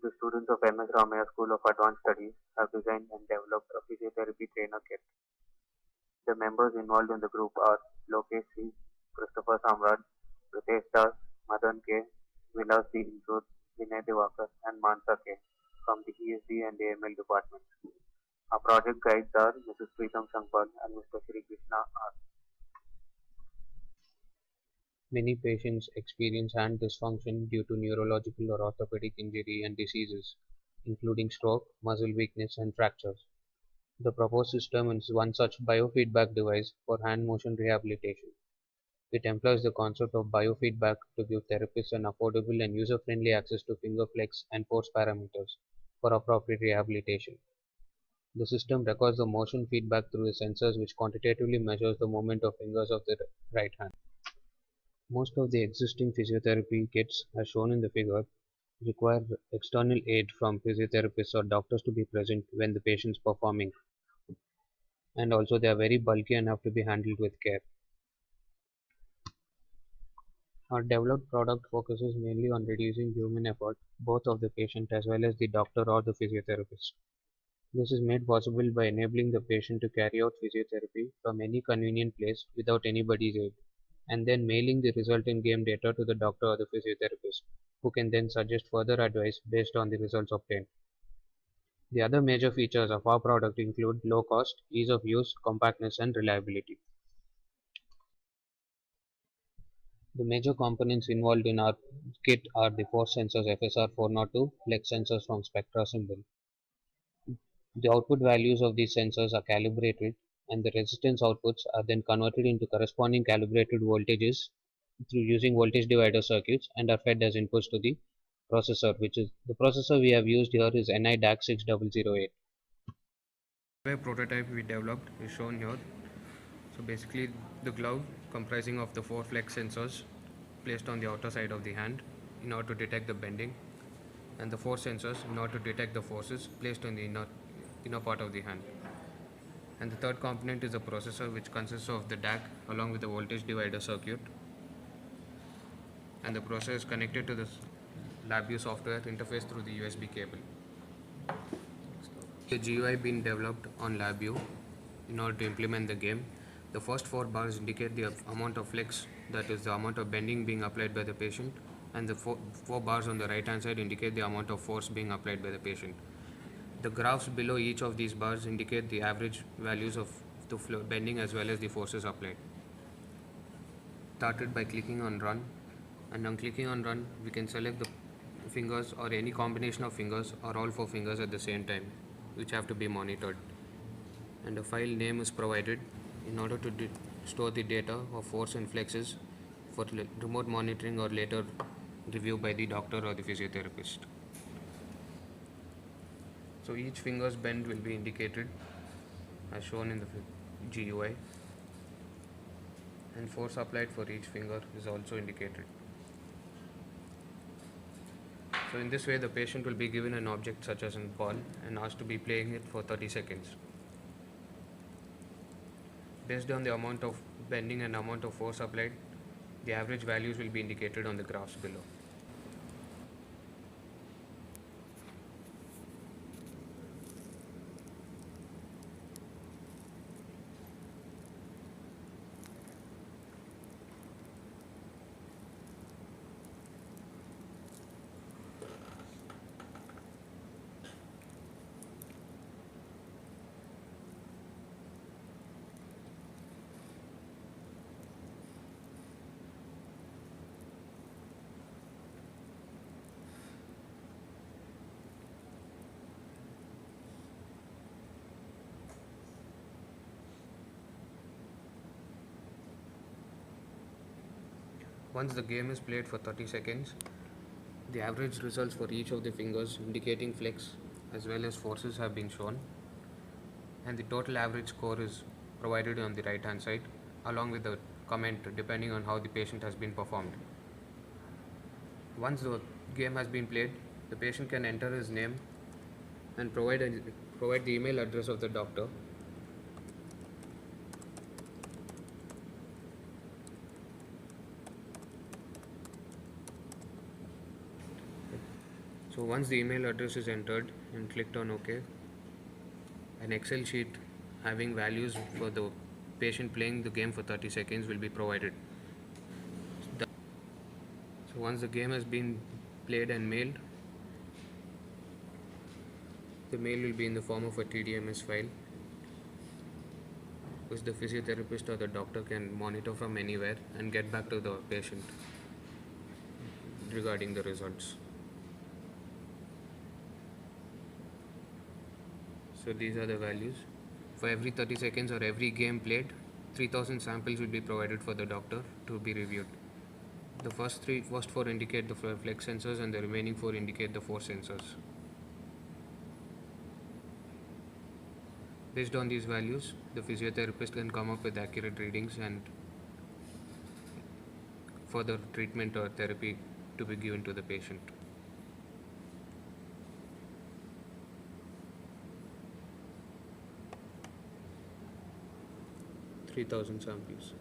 the students of MS Ramaya School of Advanced Studies have designed and developed a physiotherapy trainer kit. The members involved in the group are Lokesh C, Christopher Samraj, Ritesh Das, Madan K, Vilas D. Insud, Vinay Devakar, and Mansa K from the ESD and AML departments. Our project guides are Mrs. Preetham Sangpal and Mr. Shri Krishna R. Many patients experience hand dysfunction due to neurological or orthopedic injury and diseases, including stroke, muscle weakness, and fractures. The proposed system is one such biofeedback device for hand motion rehabilitation. It employs the concept of biofeedback to give therapists an affordable and user-friendly access to finger flex and force parameters for appropriate rehabilitation. The system records the motion feedback through the sensors which quantitatively measures the movement of fingers of the right hand. Most of the existing physiotherapy kits, as shown in the figure, require external aid from physiotherapists or doctors to be present when the patient is performing, and also they are very bulky and have to be handled with care. Our developed product focuses mainly on reducing human effort, both of the patient as well as the doctor or the physiotherapist. This is made possible by enabling the patient to carry out physiotherapy from any convenient place without anybody's aid, and then mailing the resultant game data to the doctor or the physiotherapist, who can then suggest further advice based on the results obtained. The other major features of our product include low cost, ease of use, compactness, and reliability. The major components involved in our kit are the force sensors FSR 402, flex sensors from Spectra symbol. The output values of these sensors are calibrated, and the resistance outputs are then converted into corresponding calibrated voltages through using voltage divider circuits and are fed as inputs to the processor, which is the processor we have used here is NI DAC 6008. The prototype we developed is shown here. So basically the glove comprising of the 4 flex sensors placed on the outer side of the hand in order to detect the bending, and the force sensors in order to detect the forces placed on the inner part of the hand. And the third component is a processor which consists of the DAC along with the voltage divider circuit, and the processor is connected to the LabVIEW software interface through the USB cable. The GUI being developed on LabVIEW in order to implement the game. The first 4 bars indicate the amount of flex, that is the amount of bending being applied by the patient, and the four bars on the right hand side indicate the amount of force being applied by the patient. The graphs below each of these bars indicate the average values of the bending as well as the forces applied. Started by clicking on run, and on clicking on run we can select the fingers or any combination of fingers or all 4 fingers at the same time, which have to be monitored, and a file name is provided in order to store the data of force and flexes for remote monitoring or later review by the doctor or the physiotherapist. So each finger's bend will be indicated as shown in the GUI, and force applied for each finger is also indicated. So in this way the patient will be given an object such as a ball and asked to be playing it for 30 seconds. Based on the amount of bending and amount of force applied, the average values will be indicated on the graphs below. Once the game is played for 30 seconds, the average results for each of the fingers indicating flex as well as forces have been shown, and the total average score is provided on the right hand side along with the comment depending on how the patient has been performed. Once the game has been played, the patient can enter his name and provide the email address of the doctor. So once the email address is entered and clicked on OK, an Excel sheet having values for the patient playing the game for 30 seconds will be provided. So once the game has been played and mailed, the mail will be in the form of a TDMS file, which the physiotherapist or the doctor can monitor from anywhere and get back to the patient regarding the results. So these are the values. For every 30 seconds or every game played, 3000 samples will be provided for the doctor to be reviewed. The first four indicate the flex sensors and the remaining four indicate the force sensors. Based on these values, the physiotherapist can come up with accurate readings and further treatment or therapy to be given to the patient. 3000 samples.